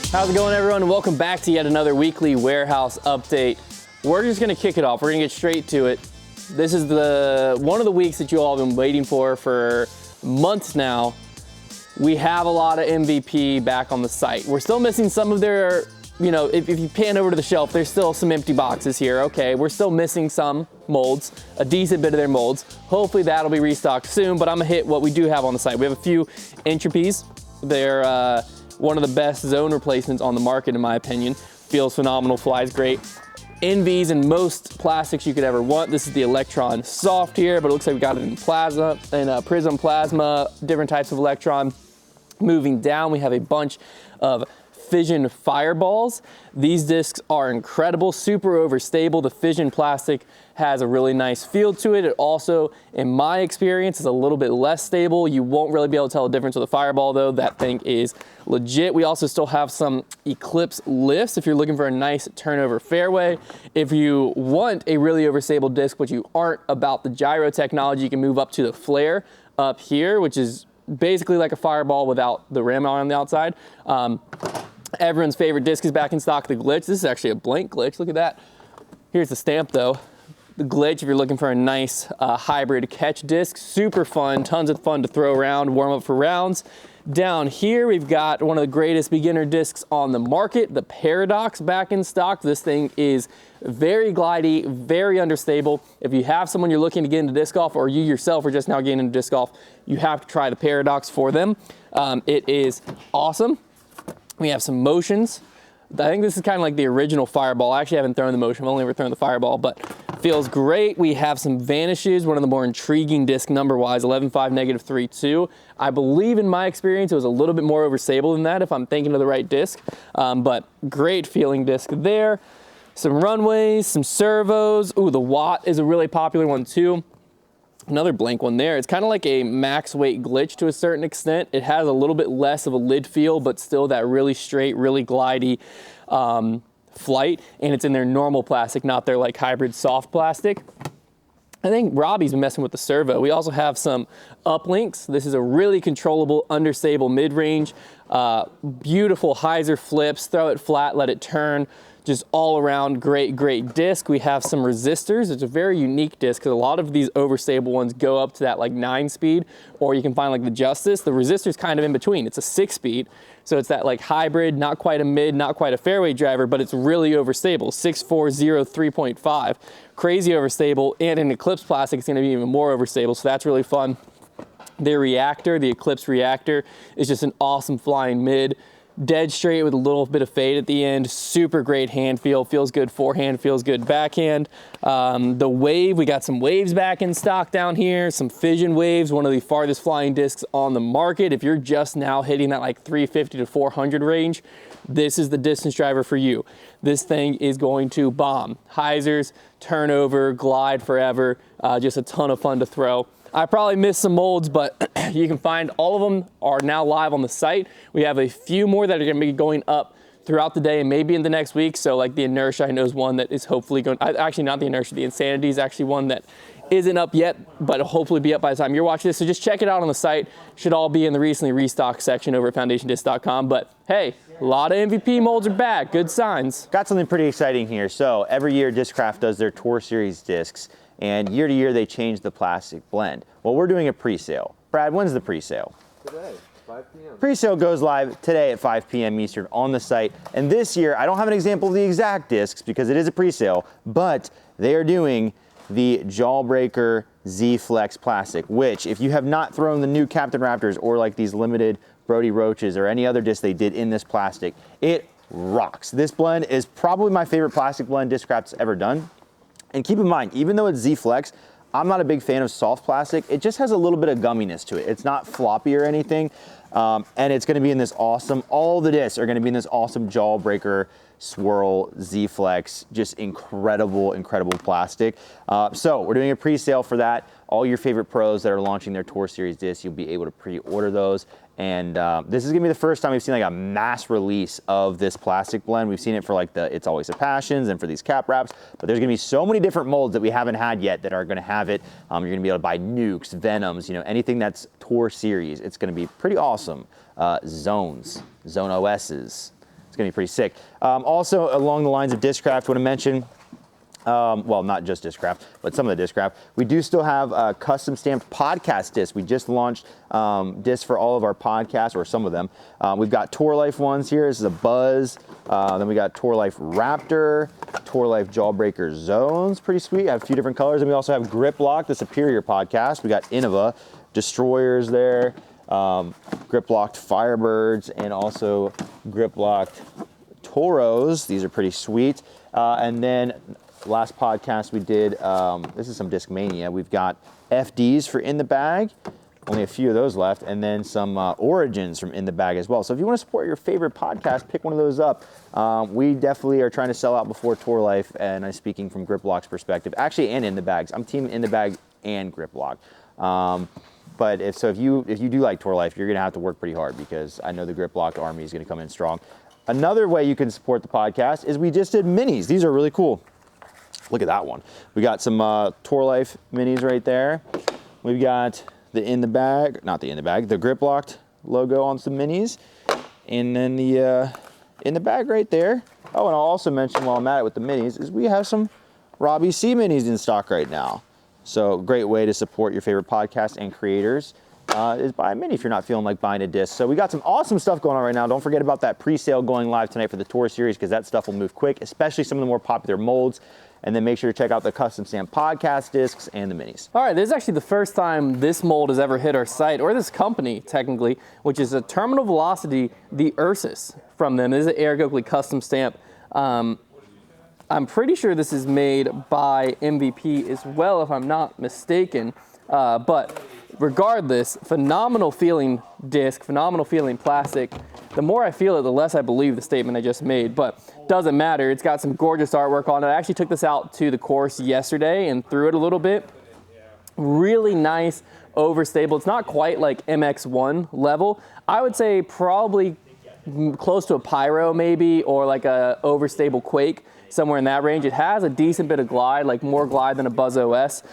How's it going, everyone? And welcome back to yet another weekly warehouse update. We're just gonna kick it off. We're gonna get straight to it. This is one of the weeks that you all have been waiting for months now. We have a lot of MVP back on the site. We're still missing some of their, if you pan over to the shelf, there's still some empty boxes here. Okay, we're still missing some molds, a decent bit of their molds. Hopefully that'll be restocked soon, but I'm gonna hit what we do have on the site. We have a few Entropies. They're one of the best zone replacements on the market, in my opinion. Feels phenomenal, flies great. NVs in most plastics you could ever want. This is the Electron Soft here, but it looks like we got it in plasma, and Prism Plasma, different types of Electron. Moving down, we have a bunch of Fission Fireballs. These discs are incredible, super overstable. The Fission plastic has a really nice feel to it. It also, in my experience, is a little bit less stable. You won't really be able to tell the difference with a Fireball though. That thing is legit. We also still have some Eclipse lifts if you're looking for a nice turnover fairway. If you want a really overstable disc, but you aren't about the gyro technology, you can move up to the Flare up here, which is basically like a Fireball without the rim on the outside. Everyone's favorite disc is back in stock, the Glitch. This is actually a blank Glitch, look at that. Here's the stamp though. The Glitch, if you're looking for a nice hybrid catch disc, super fun, tons of fun to throw around, warm up for rounds. Down here, we've got one of the greatest beginner discs on the market, the Paradox, back in stock. This thing is very glidey, very understable. If you have someone you're looking to get into disc golf, or you yourself are just now getting into disc golf, you have to try the Paradox for them. It is awesome. We have some motions. I think this is kind of like the original Fireball. I actually haven't thrown the motion, I've only ever thrown the Fireball, but feels great. We have some Vanishes, one of the more intriguing disc number-wise, 11.5, -3.2. I believe in my experience, it was a little bit more overstable than that if I'm thinking of the right disc, but great feeling disc there. Some runways, some servos. Ooh, the Watt is a really popular one too. Another blank one there. It's kind of like a max weight Glitch to a certain extent. It has a little bit less of a lid feel, but still that really straight, really glidey flight. And it's in their normal plastic, not their like hybrid soft plastic. I think Robbie's been messing with the servo. We also have some uplinks. This is a really controllable, understable mid-range. Beautiful hyzer flips, throw it flat, let it turn. Just all around great disc. We have some resistors. It's a very unique disc because a lot of these overstable ones go up to that like 9-speed, or you can find like the Justice. The resistor's kind of in between. It's a 6-speed. So it's that like hybrid, not quite a mid, not quite a fairway driver, but it's really overstable. 640, 3.5. Crazy overstable, and in Eclipse plastic, it's gonna be even more overstable, so that's really fun. Their reactor, the Eclipse reactor, is just an awesome flying mid. Dead straight with a little bit of fade at the end. Super great hand feel. Feels good forehand, feels good backhand. The Wave, we got some Waves back in stock down here. Some Fission Waves, one of the farthest flying discs on the market. If you're just now hitting that like 350 to 400 range, this is the distance driver for you. This thing is going to bomb. Hyzers, turnover, glide forever. Just a ton of fun to throw. I probably missed some molds, but you can find all of them are now live on the site. We have a few more that are gonna be going up throughout the day and maybe in the next week. So like the Inertia, I know is one that is hopefully going, actually not the Inertia, the Insanity is actually one that isn't up yet, but it'll hopefully be up by the time you're watching this. So just check it out on the site. Should all be in the recently restocked section over at foundationdisc.com. But hey, a lot of MVP molds are back, good signs. Got something pretty exciting here. So every year Discraft does their Tour Series discs, and year to year they change the plastic blend. Well, we're doing a pre-sale. Brad, when's the pre-sale? Today, 5 p.m. Pre-sale goes live today at 5 p.m. Eastern on the site. And this year, I don't have an example of the exact discs because it is a pre-sale, but they are doing the Jawbreaker Z-Flex plastic, which if you have not thrown the new Captain Raptors or like these limited Brody Roaches or any other disc they did in this plastic, it rocks. This blend is probably my favorite plastic blend Discraft's ever done. And keep in mind, even though it's Z-Flex, I'm not a big fan of soft plastic. It just has a little bit of gumminess to it. It's not floppy or anything. And it's gonna be in this awesome, all the discs are gonna be in this awesome Jawbreaker Swirl Z-Flex, just incredible plastic. So we're doing a pre-sale for that. All your favorite pros that are launching their Tour Series discs, you'll be able to pre-order those. And this is gonna be the first time we've seen like a mass release of this plastic blend. We've seen it for like the It's Always a Passions and for these cap wraps, but there's gonna be so many different molds that we haven't had yet that are gonna have it. You're gonna be able to buy Nukes, Venoms, anything that's Tour Series. It's gonna be pretty awesome. Zones, Zone OSs. It's gonna be pretty sick. Also, along the lines of Discraft, want to mention, well, not just Discraft, but some of the Discraft. We do still have custom stamped podcast discs. We just launched discs for all of our podcasts, or some of them. We've got Tour Life ones here. This is a Buzz. Then we got Tour Life Raptor, Tour Life Jawbreaker Zones. Pretty sweet. I have a few different colors. And we also have Grip Lock, the Superior podcast. We got Innova, Destroyers there, Grip Locked Firebirds, and also Grip Locked Toros. These are pretty sweet. And then last podcast we did, this is some Discmania. We've got FDs for In the Bag, only a few of those left, and then some Origins from In the Bag as well. So if you want to support your favorite podcast, pick one of those up. We definitely are trying to sell out before Tour Life, and I'm speaking from Grip Lock's perspective, actually, and In the Bags. I'm team In the Bag and Grip Lock. But if you do like Tour Life, you're gonna have to work pretty hard, because I know the Grip Lock army is gonna come in strong. Another way you can support the podcast is we just did minis. These are really cool. Look at that one. We got some Tour Life minis right there. We've got the In the Bag, not the In the Bag, the Grip Locked logo on some minis. And then the In the Bag right there. Oh, and I'll also mention while I'm at it with the minis is we have some Robbie C minis in stock right now. So great way to support your favorite podcasts and creators is buy a mini if you're not feeling like buying a disc. So we got some awesome stuff going on right now. Don't forget about that pre-sale going live tonight for the Tour Series, because that stuff will move quick, especially some of the more popular molds. And then make sure to check out the custom stamp podcast discs and the minis. All right, this is actually the first time this mold has ever hit our site, or this company technically, which is a Terminal Velocity, the Ursus from them. This is an Eric Oakley custom stamp. I'm pretty sure this is made by MVP as well, if I'm not mistaken. But regardless, phenomenal feeling disc, phenomenal feeling plastic. The more I feel it, the less I believe the statement I just made, but doesn't matter. It's got some gorgeous artwork on it. I actually took this out to the course yesterday and threw it a little bit. Really nice, overstable. It's not quite like MX1 level. I would say probably close to a Pyro maybe, or like a overstable Quake, somewhere in that range. It has a decent bit of glide, like more glide than a Buzz OS.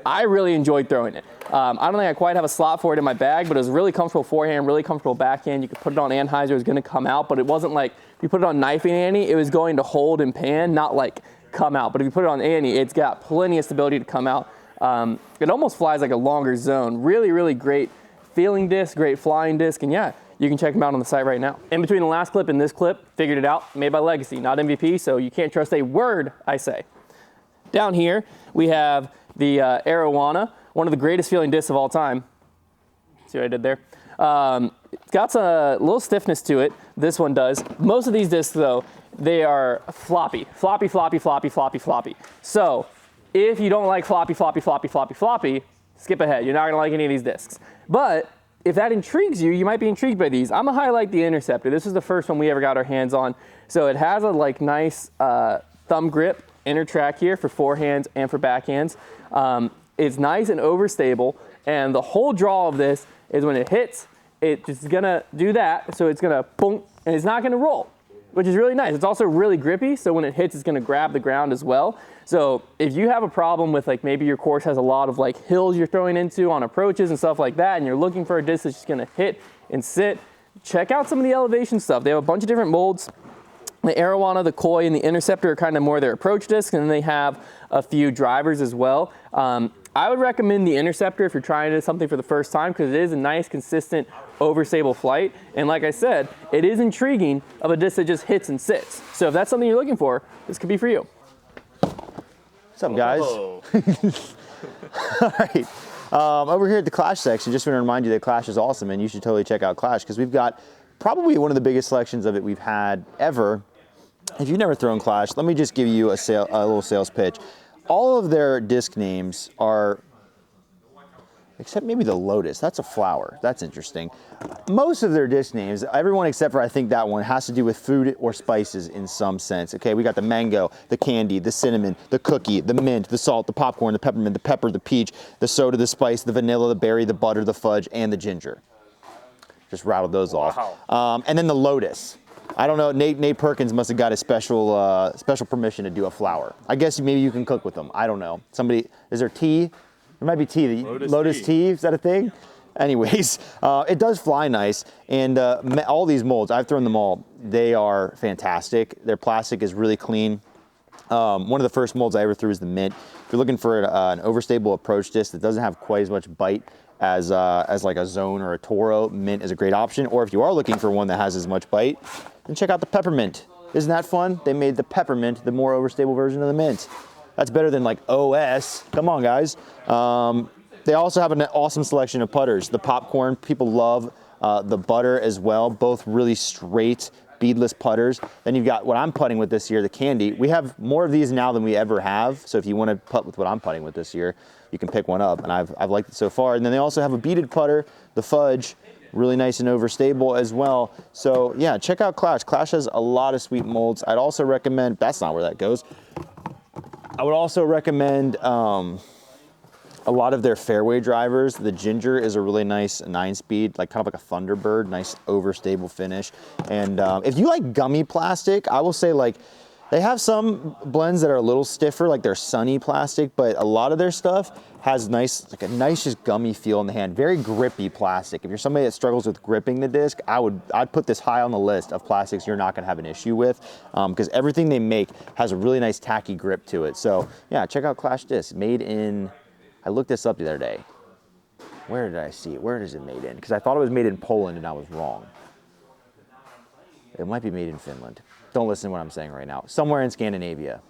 I really enjoyed throwing it. I don't think I quite have a slot for it in my bag, but it was really comfortable forehand, really comfortable backhand. You could put it on Anheuser, it was gonna come out, but it wasn't like, if you put it on Knifing Annie, it was going to hold and pan, not like come out. But if you put it on Annie, it's got plenty of stability to come out. It almost flies like a longer zone. Really, really great feeling disc, great flying disc, and yeah, you can check them out on the site right now. In between the last clip and this clip, figured it out, made by Legacy, not MVP, so you can't trust a word I say. Down here, we have the Arowana, one of the greatest feeling discs of all time. See what I did there? It's got a little stiffness to it. This one does. Most of these discs, though, they are floppy. Floppy, floppy, floppy, floppy, floppy. So if you don't like floppy, floppy, floppy, floppy, floppy, skip ahead. You're not going to like any of these discs. But if that intrigues you, you might be intrigued by these. I'm going to highlight the Interceptor. This is the first one we ever got our hands on. So it has a nice thumb grip inner track here for forehands and for backhands. It's nice and overstable, and the whole draw of this is when it hits, it's just gonna do that, so it's gonna boom, and it's not gonna roll, which is really nice. It's also really grippy, so when it hits, it's gonna grab the ground as well. So if you have a problem with maybe your course has a lot of hills you're throwing into on approaches and stuff like that, and you're looking for a disc that's just gonna hit and sit, check out some of the elevation stuff. They have a bunch of different molds. The Arowana, the Koi, and the Interceptor are kind of more their approach discs, and then they have a few drivers as well. I would recommend the Interceptor if you're trying to do something for the first time, because it is a nice, consistent, overstable flight. And like I said, it is intriguing of a disc that just hits and sits. So if that's something you're looking for, this could be for you. What's up, guys? All right. Over here at the Clash section, just want to remind you that Clash is awesome, and you should totally check out Clash, because we've got probably one of the biggest selections of it we've had ever. If you've never thrown Clash, let me just give you a little sales pitch. All of their disc names are, except maybe the Lotus, that's a flower, that's interesting. Most of their disc names, everyone except for I think that one, has to do with food or spices in some sense. Okay, we got the mango, the candy, the cinnamon, the cookie, the mint, the salt, the popcorn, the peppermint, the pepper, the peach, the soda, the spice, the vanilla, the berry, the butter, the fudge, and the ginger. Just rattled those off. And then the Lotus. I don't know, Nate Perkins must have got a special permission to do a flower. I guess maybe you can cook with them. I don't know. Somebody, is there tea? There might be tea. Lotus tea, is that a thing? Anyways, it does fly nice, and all these molds, I've thrown them all. They are fantastic. Their plastic is really clean. One of the first molds I ever threw is the Mint. If you're looking for an overstable approach disc that doesn't have quite as much bite as like a Zone or a Toro, Mint is a great option. Or if you are looking for one that has as much bite, then check out the Peppermint. Isn't that fun? They made the Peppermint the more overstable version of the Mint. That's better than like OS. Come on, guys. They also have an awesome selection of putters. The Popcorn, people love the Butter as well. Both really straight, beadless putters. Then you've got what I'm putting with this year, the Candy. We have more of these now than we ever have. So if you want to putt with what I'm putting with this year, you can pick one up. And I've liked it so far. And then they also have a beaded putter, the Fudge, really nice and overstable as well. So yeah, check out Clash. Clash has a lot of sweet molds. I'd also recommend, that's not where that goes. I would also recommend a lot of their fairway drivers. The Ginger is a really nice 9-speed, like kind of like a Thunderbird, nice overstable finish. And if you like gummy plastic, I will say like they have some blends that are a little stiffer, like their Sunny plastic, but a lot of their stuff has nice, like a nice just gummy feel in the hand. Very grippy plastic. If you're somebody that struggles with gripping the disc, I'd put this high on the list of plastics you're not gonna have an issue with, because everything they make has a really nice tacky grip to it. So yeah, check out Clash Disc, made in, I looked this up the other day. Where did I see it? Where is it made in? Because I thought it was made in Poland and I was wrong. It might be made in Finland. Don't listen to what I'm saying right now. Somewhere in Scandinavia.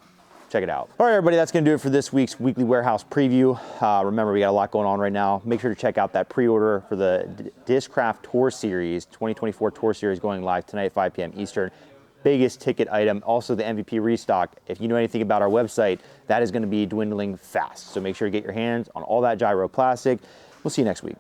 Check it out. All right, everybody, that's gonna do it for this week's Weekly Warehouse preview. Remember, we got a lot going on right now. Make sure to check out that pre-order for the Discraft Tour Series, 2024 Tour Series going live tonight at 5 p.m. Eastern. Biggest ticket item, also the MVP restock. If you know anything about our website, that is gonna be dwindling fast. So make sure to get your hands on all that gyro plastic. We'll see you next week.